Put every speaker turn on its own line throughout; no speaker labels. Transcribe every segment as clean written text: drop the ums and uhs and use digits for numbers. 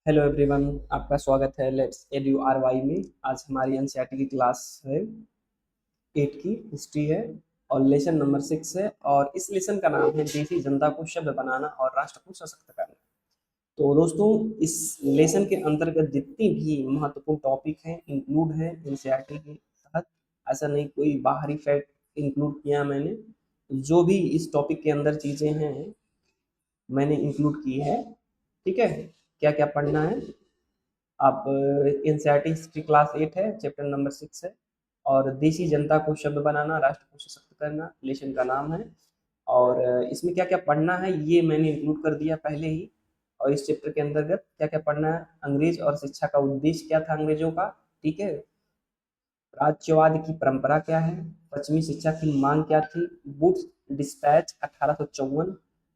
Hello everyone, आपका स्वागत है लेट्स एडू आर वाई में। आज हमारी एनसीईआरटी की क्लास है 8 की हिस्ट्री है और लेसन नंबर 6 है। और इस लेसन का नाम है देसी जनता को सभ्य बनाना और राष्ट्र को सशक्त करना। तो दोस्तों, इस लेसन के अंतर्गत जितनी भी महत्वपूर्ण टॉपिक हैं इंक्लूड है एनसीईआरटी के तहत। ऐसा नहीं कोई बाहरी फैक्ट इंक्लूड किया मैंने। जो भी इस टॉपिक के अंदर चीजें हैं मैंने इंक्लूड की है। ठीक है, क्या क्या पढ़ना है आप। एनसीईआरटी हिस्ट्री क्लास 8 है, चैप्टर नंबर 6 है। और देसी जनता को सभ्य बनाना, राष्ट्र को सशक्त करना लेशन का नाम है। और इसमें क्या क्या पढ़ना है ये मैंने इंक्लूड कर दिया पहले ही। और इस चैप्टर के अंतर्गत क्या क्या पढ़ना है, अंग्रेज और शिक्षा का उद्देश्य क्या था अंग्रेजों का। ठीक है, राज्यवाद की परंपरा क्या है, पश्चिमी शिक्षा की मांग क्या थी, वुड्स डिस्पैच 1854,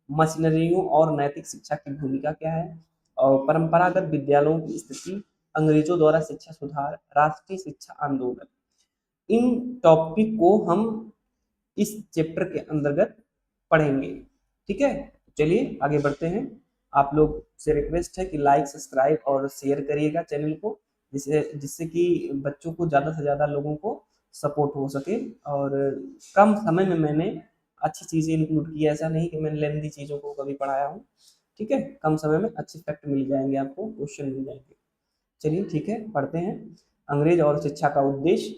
मशीनरियों और नैतिक शिक्षा की भूमिका क्या है, और परंपरागत विद्यालयों की स्थिति, अंग्रेजों द्वारा शिक्षा सुधार, राष्ट्रीय शिक्षा आंदोलन। इन टॉपिक को हम इस चैप्टर के अंतर्गत पढ़ेंगे। ठीक है, चलिए आगे बढ़ते हैं। आप लोग से रिक्वेस्ट है कि लाइक सब्सक्राइब और शेयर करिएगा चैनल को, जिससे जिससे कि बच्चों को ज़्यादा से ज़्यादा लोगों को सपोर्ट हो सके। और कम समय में मैंने अच्छी चीज़ें इंक्लूड की, ऐसा नहीं कि मैंने लेंदी चीज़ों को कभी पढ़ाया हूँ। ठीक है, कम समय में अच्छे फैक्ट मिल जाएंगे, आपको क्वेश्चन मिल जाएंगे। चलिए ठीक है, पढ़ते हैं। अंग्रेज और शिक्षा का उद्देश्य।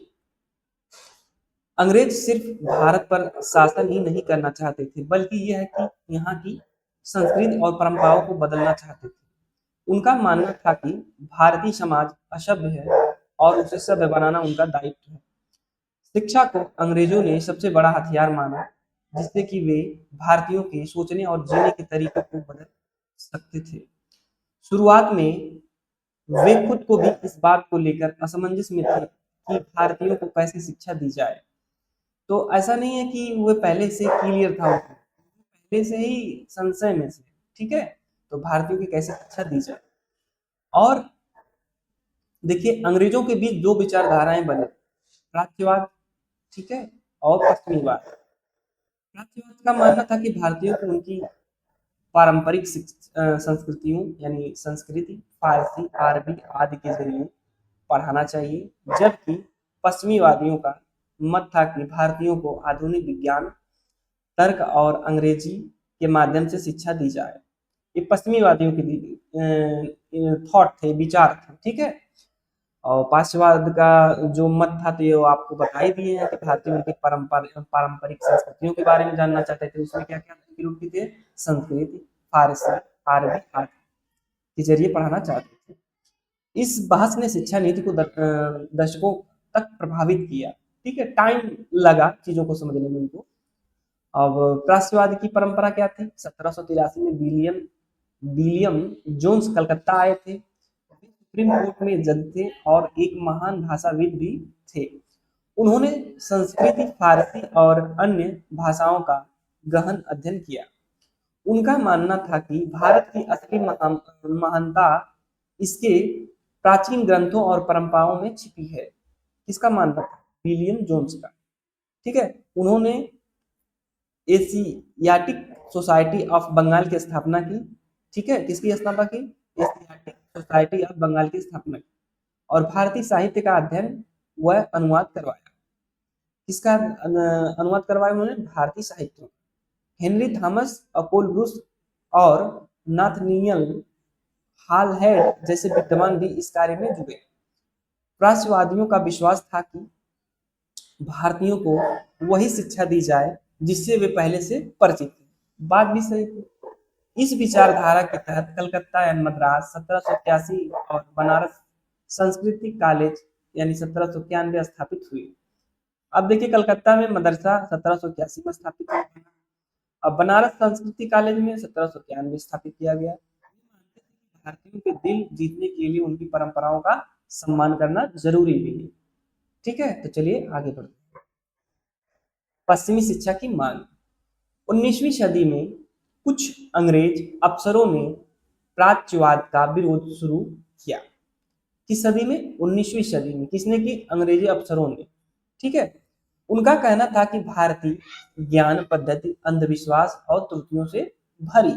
अंग्रेज सिर्फ भारत पर शासन ही नहीं करना चाहते थे, बल्कि यह है कि यहाँ की संस्कृति और परंपराओं को बदलना चाहते थे। उनका मानना था कि भारतीय समाज असभ्य है और उसे सभ्य बनाना उनका दायित्व है। शिक्षा को अंग्रेजों ने सबसे बड़ा हथियार माना, जिससे कि वे भारतीयों के सोचने और जीने के तरीकों को बदल सकते थे। शुरुआत में वे खुद को भी इस बात को लेकर असमंजस में थे कि भारतीयों को कैसे शिक्षा दी जाए। तो ऐसा नहीं है कि वो पहले से क्लियर था, उनको पहले से ही संशय में से। ठीक है, तो भारतीयों की कैसे शिक्षा दी जाए। और देखिए, अंग्रेजों के बीच दो विचारधाराएं बने, प्राच्यवाद, ठीक है, और पश्चिमीवाद। प्राच्यवाद का मानना था कि भारतीयों को उनकी पारंपरिक संस्कृतियों यानी संस्कृति, फारसी, अरबी आदि के जरिए पढ़ाना चाहिए, जबकि पश्चिमीवादियों का मत था कि भारतीयों को आधुनिक विज्ञान, तर्क और अंग्रेजी के माध्यम से शिक्षा दी जाए। ये पश्चिमीवादियों के थॉट थे, विचार थे। ठीक है, और पार्श्ववाद का जो मत था तो ये आपको बता ही दिए हैं कि भारतीय उनके पारंपरिक संस्कृतियों के बारे में जानना चाहते थे। उसमें क्या क्या इंक्लूड किए थे, संस्कृति, फारसी, अरबी आदि के जरिए पढ़ाना चाहते थे। इस बहस ने शिक्षा नीति को दशकों तक प्रभावित किया। ठीक है, टाइम लगा चीजों को समझने में उनको। अब त्रासवाद की परंपरा क्या थी, 1783 में विलियम विलियम जोन्स कलकत्ता आए थे। सुप्रीम कोर्ट में जज थे और एक महान भाषाविद भी थे। उन्होंने संस्कृत, फारसी और अन्य भाषाओं का गहन अध्ययन किया। उनका मानना था कि भारत की असली महानता इसके प्राचीन ग्रंथों और परंपराओं में छिपी है। किसका मानना था, विलियम जोन्स का। ठीक है, उन्होंने एशियाटिक सोसाइटी ऑफ बंगाल की स्थापना की। ठीक है, किसकी स्थापना की, एशियाटिक सोसाइटी ऑफ बंगाल की स्थापना की। और भारतीय साहित्य का अध्ययन व अनुवाद करवाया। किसका अनुवाद करवाया उन्होंने, भारतीय साहित्य। हेनरी थॉमस, अपोल ब्रूस और नाथनियल हालहेड जैसे विद्वान भी इस कार्य में जुड़े। प्राच्यवादियों का विश्वास था कि भारतीयों को वही शिक्षा दी जाए जिससे वे पहले से परिचित थे। बात भी सही थी। इस विचारधारा के तहत कलकत्ता एंड मद्रास 1781 और बनारस संस्कृति कॉलेज यानी 1791 स्थापित हुए। अब देखिए, कलकत्ता में मदरसा 1781 में स्थापित हुआ। अब बनारस संस्कृति कॉलेज में 1791 स्थापित किया गया। भारतीयों के दिल जीतने के लिए उनकी परंपराओं का सम्मान करना जरूरी भी है। ठीक है, तो चलिए आगे बढ़ते हैं। पश्चिमी शिक्षा की मांग। 19वीं सदी में कुछ अंग्रेज अफसरों ने प्राच्यवाद का विरोध शुरू किया। किस सदी में, 19वीं सदी में। किसने की, अंग्रेजी अफसरों ने। ठीक है, उनका कहना था कि भारतीय ज्ञान पद्धति अंधविश्वास और त्रुटियों से भरी।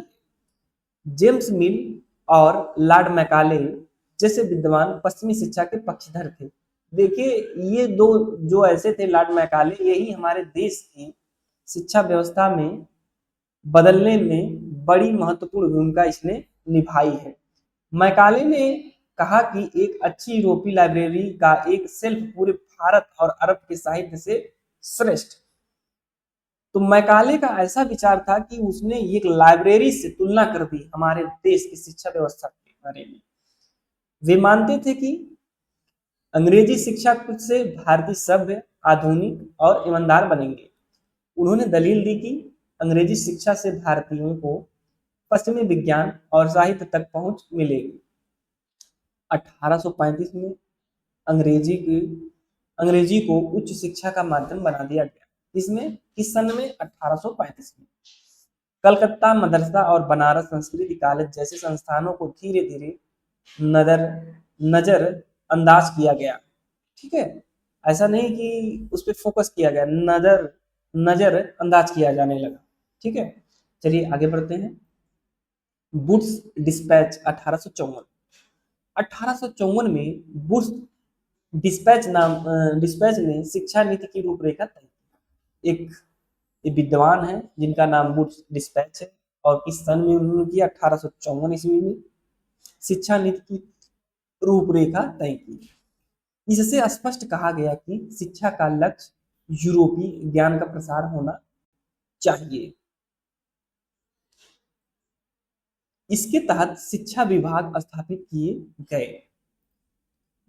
जेम्स मिल और लॉर्ड मैकाले जैसे विद्वान पश्चिमी शिक्षा के पक्षधर थे। देखिए, ये दो जो ऐसे थे, लॉर्ड मैकाले, यही हमारे देश की शिक्षा व्यवस्था में बदलने में बड़ी महत्वपूर्ण भूमिका इसने निभाई है। मैकाले ने कहा कि एक अच्छी यूरोपीय लाइब्रेरी का एक सेल्फ पूरे भारत और अरब के साहित्य से श्रेष्ठ। तो मैकाले का ऐसा विचार था कि उसने एक लाइब्रेरी से तुलना कर दी हमारे देश की शिक्षा व्यवस्था के बारे में। वे मानते थे कि अंग्रेजी शिक्षा से भारतीय सभ्य, आधुनिक और ईमानदार बनेंगे। उन्होंने दलील दी कि अंग्रेजी शिक्षा से भारतीयों को पश्चिमी विज्ञान और साहित्य तक पहुंच मिलेगी। 1835 में अंग्रेजी की अंग्रेजी को उच्च शिक्षा का माध्यम बना दिया गया। इसमें किस सन में? 1835 में। कलकत्ता मदरसा और बनारस संस्कृत कॉलेज जैसे संस्थानों को धीरे धीरे नजर नजर अंदाज किया गया। ठीक है, ऐसा नहीं कि उस पर फोकस किया गया, नजर नजर अंदाज किया जाने लगा। ठीक है, चलिए आगे बढ़ते हैं। Woods dispatch 1854। 1854 में वुड्स डिस्पैच ने शिक्षा नीति की रूपरेखा तय की। एक विद्वान है जिनका नाम वुड्स डिस्पैच है, और किस सन में उन्होंने किया? 1854 ईस्वी में शिक्षा नीति की रूपरेखा तय की। इससे स्पष्ट कहा गया कि शिक्षा का लक्ष्य यूरोपीय ज्ञान का प्रसार होना चाहिए। इसके तहत शिक्षा विभाग स्थापित किए गए।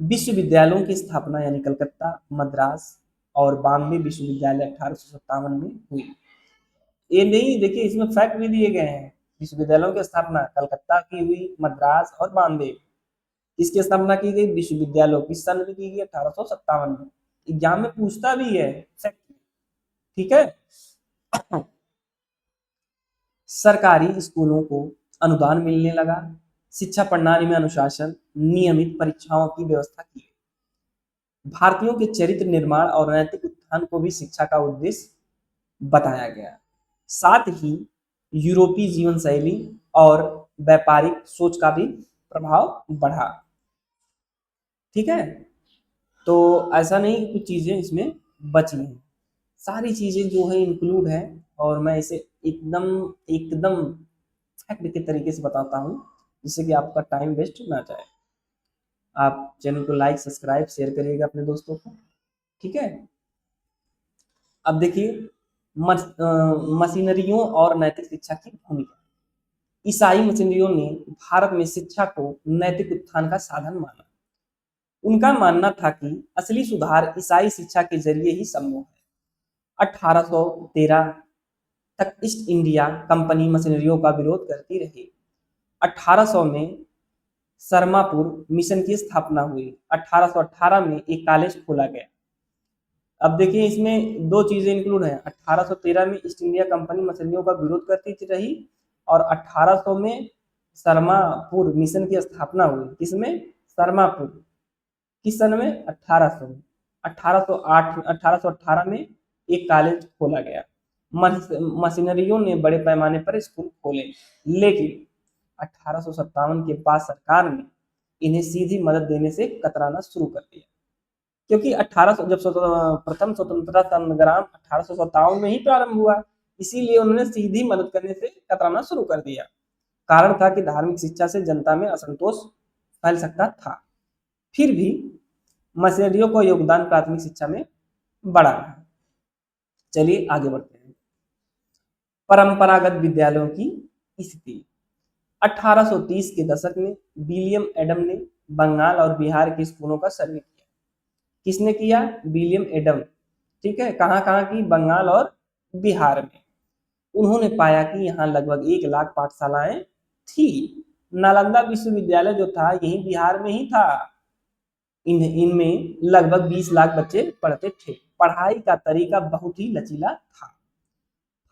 विश्वविद्यालयों की स्थापना यानी कलकत्ता, मद्रास और बॉम्बे विश्वविद्यालय 1857 में हुई। ये नहीं, देखिए इसमें फैक्ट भी दिए गए हैं। विश्वविद्यालयों की स्थापना कलकत्ता की हुई, मद्रास और बॉम्बे। इसकी स्थापना की गई विश्वविद्यालयों की सन में की गई 1857 में। एग्जाम में पूछता भी है फैक्ट। ठीक है। सरकारी स्कूलों को अनुदान मिलने लगा। शिक्षा प्रणाली में अनुशासन, नियमित परीक्षाओं की व्यवस्था की गई। भारतीयों के चरित्र निर्माण और नैतिक उत्थान को भी शिक्षा का उद्देश्य बताया गया। साथ ही यूरोपीय जीवन शैली और व्यापारिक सोच का भी प्रभाव बढ़ा। ठीक है, तो ऐसा नहीं कि कुछ चीजें इसमें बची हैं, सारी चीजें जो है इंक्लूड है, और मैं इसे एकदम एकदम फैक्ट के तरीके से बताता हूँ, जिससे कि आपका टाइम वेस्ट ना जाए। आप चैनल को लाइक, सब्सक्राइब, शेयर करिएगा अपने दोस्तों को। ठीक है, अब देखिए मशीनरियों और नैतिक शिक्षा की भूमिका। ईसाई मशीनरियों ने भारत में शिक्षा को नैतिक उत्थान का साधन माना। उनका मानना था कि असली सुधार ईसाई शिक्षा के जरिए ही संभव है। 1813 तक ईस्ट इंडिया कंपनी मशीनरियों का विरोध करती रही। 1800 में सरमापुर मिशन की स्थापना हुई। 1818 में एक कॉलेज खोला गया। अब देखिए इसमें दो चीजें इंक्लूड हैं। 1813 में ईस्ट इंडिया कंपनी मछलियों का विरोध करती रही, और 1800 में सरमापुर मिशन की स्थापना हुई। किसमें? सरमापुर। किस सन में? 1800 में। 1808 1818 में एक कॉलेज खोला गया। मशीनरियों ने बड़े पैमाने पर स्कूल खोले, लेकिन 1857 के बाद सरकार ने इन्हें सीधी मदद देने से कतराना शुरू कर दिया, क्योंकि 1800 जब प्रथम स्वतंत्रता संग्राम 1857 में ही प्रारंभ हुआ, इसीलिए उन्होंने सीधी मदद करने से कतराना शुरू कर दिया। कारण था कि धार्मिक शिक्षा से जनता में असंतोष फैल सकता था। फिर भी मशीनरियों का योगदान प्राथमिक शिक्षा में बड़ा रहा। चलिए आगे बढ़ते हैं। परंपरागत विद्यालयों की स्थिति। 1830 के दशक में विलियम एडम ने बंगाल और बिहार के स्कूलों का सर्वे किया। किसने किया? William Adam. ठीक है, कहाँ कहाँ की? बंगाल और बिहार में। उन्होंने पाया कि यहाँ लगभग 1 लाख पाठशालाएं थी। नालंदा विश्वविद्यालय जो था यही बिहार में ही था। इनमें लगभग 20 लाख बच्चे पढ़ते थे। पढ़ाई का तरीका बहुत ही लचीला था।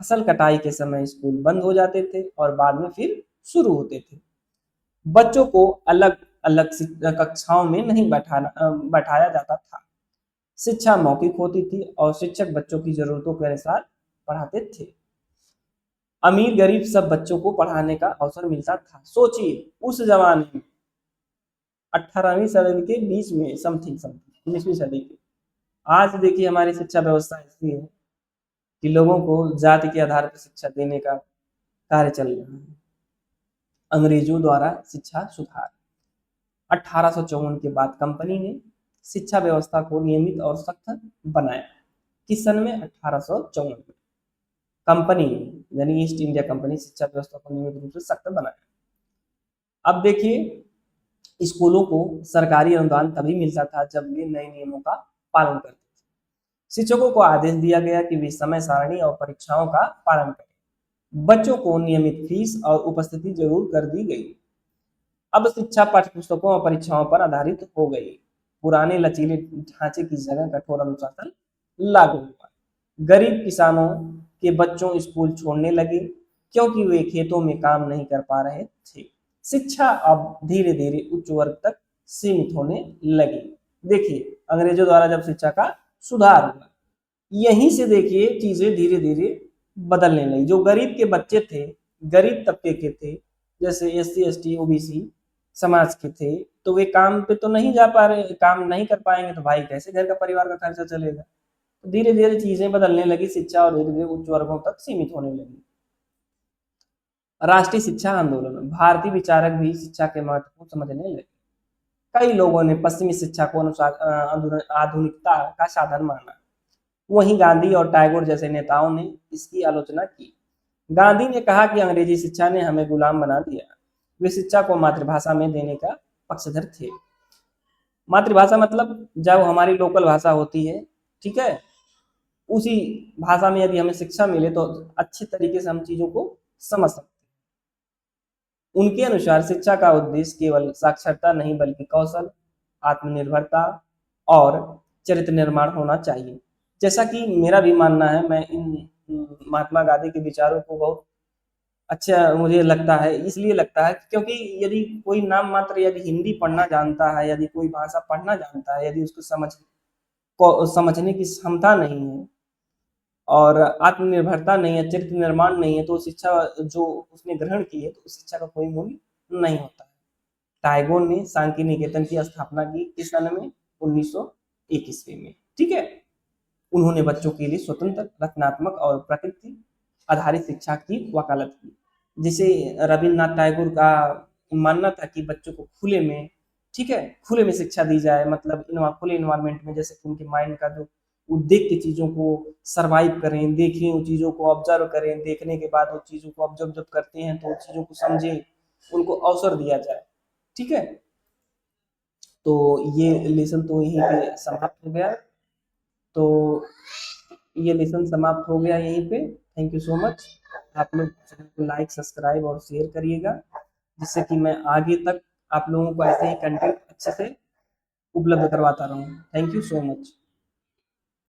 फसल कटाई के समय स्कूल बंद हो जाते थे और बाद में फिर शुरू होते थे। बच्चों को अलग अलग कक्षाओं में नहीं बैठाया जाता था। शिक्षा मौखिक होती थी और शिक्षक बच्चों की जरूरतों के अनुसार पढ़ाते थे। अमीर गरीब सब बच्चों को पढ़ाने का अवसर मिलता था। सोचिए उस जमाने में 18वीं सदी के बीच में समथिंग समथिंग 19वीं सदी के। आज देखिए हमारी शिक्षा व्यवस्था ऐसी है कि लोगों को जाति के आधार पर शिक्षा देने का कार्य चल रहा है। अंग्रेजों द्वारा शिक्षा सुधार 1854 के बाद कंपनी ने शिक्षा व्यवस्था को नियमित और सख्त बनाया। किस सन में? 1854 में कंपनी यानी ईस्ट इंडिया कंपनी शिक्षा व्यवस्था को नियमित रूप से सख्त बनाया। अब देखिए स्कूलों को सरकारी अनुदान तभी मिलता था जब वे नए नियमों का पालन करते थे। शिक्षकों को आदेश दिया गया कि वे समय सारणी और परीक्षाओं का पालन करें। बच्चों को नियमित फीस और उपस्थिति जरूर कर दी गई। अब शिक्षा पाठ्यपुस्तकों और परीक्षाओं पर आधारित हो गई। पुराने लचीले ढांचे की जगह कठोर अनुशासन लागू हुआ। गरीब किसानों के बच्चों स्कूल छोड़ने लगे क्योंकि वे खेतों में काम नहीं कर पा रहे थे। शिक्षा अब धीरे धीरे उच्च वर्ग तक सीमित होने लगी। देखिए अंग्रेजों द्वारा जब शिक्षा का सुधार हुआ, यहीं से देखिए चीजें धीरे धीरे बदलने लगी। जो गरीब के बच्चे थे, गरीब तबके के थे, जैसे SC ST OBC समाज के थे, तो वे काम पे तो नहीं जा पा रहे, काम नहीं कर पाएंगे तो भाई कैसे घर का परिवार का खर्चा चलेगा। तो धीरे धीरे चीजें बदलने लगी, शिक्षा और धीरे धीरे उच्च वर्गों तक सीमित होने लगी। राष्ट्रीय शिक्षा आंदोलन, भारतीय विचारक भी शिक्षा के महत्व को समझने लगे। कई लोगों ने पश्चिमी शिक्षा को आधुनिकता का साधन माना। वहीं गांधी और टैगोर जैसे नेताओं ने इसकी आलोचना की। गांधी ने कहा कि अंग्रेजी शिक्षा ने हमें गुलाम बना दिया। वे शिक्षा को मातृभाषा में देने का पक्षधर थे। मातृभाषा मतलब जब हमारी लोकल भाषा होती है, ठीक है, उसी भाषा में यदि हमें शिक्षा मिले तो अच्छे तरीके से हम चीजों को समझ सकते हैं। उनके अनुसार शिक्षा का उद्देश्य केवल साक्षरता नहीं बल्कि कौशल, आत्मनिर्भरता और चरित्र निर्माण होना चाहिए। जैसा कि मेरा भी मानना है, मैं इन महात्मा गांधी के विचारों को बहुत अच्छा मुझे लगता है, इसलिए लगता है क्योंकि यदि कोई नाम मात्र यदि हिंदी पढ़ना जानता है, यदि कोई भाषा पढ़ना जानता है, यदि उसको समझने की क्षमता नहीं है और आत्मनिर्भरता नहीं है, चरित्र निर्माण नहीं है, तो शिक्षा जो उसने ग्रहण की है तो उस शिक्षा का कोई मूल्य नहीं होता है। टैगोर ने शांति निकेतन की स्थापना की किस सन में? 1901 ईस्वी में, ठीक है। उन्होंने बच्चों के लिए स्वतंत्र, रचनात्मक और प्रकृति आधारित शिक्षा की वकालत की। जिसे रविन्द्रनाथ टैगोर का मानना था कि बच्चों को खुले में, ठीक है, खुले में शिक्षा दी जाए, मतलब खुले इन्वायरमेंट में, जैसे कि उनके माइंड का जो वो देख के चीजों को सरवाइव करें, देखें, उन चीजों को ऑब्जर्व करें, देखने के बाद उन चीजों को ऑब्जर्व जब करते हैं तो उन चीजों को समझे, उनको अवसर दिया जाए, ठीक है। तो ये लेसन तो यहीं पे समाप्त हो गया। तो ये लेसन समाप्त हो गया यहीं पे। Thank you so much. आप लोग चैनल को लाइक, सब्सक्राइब और शेयर करिएगा, जिससे कि मैं आगे तक आप लोगों को ऐसे ही कंटेंट अच्छे से उपलब्ध करवाता रहूँ। Thank you so much.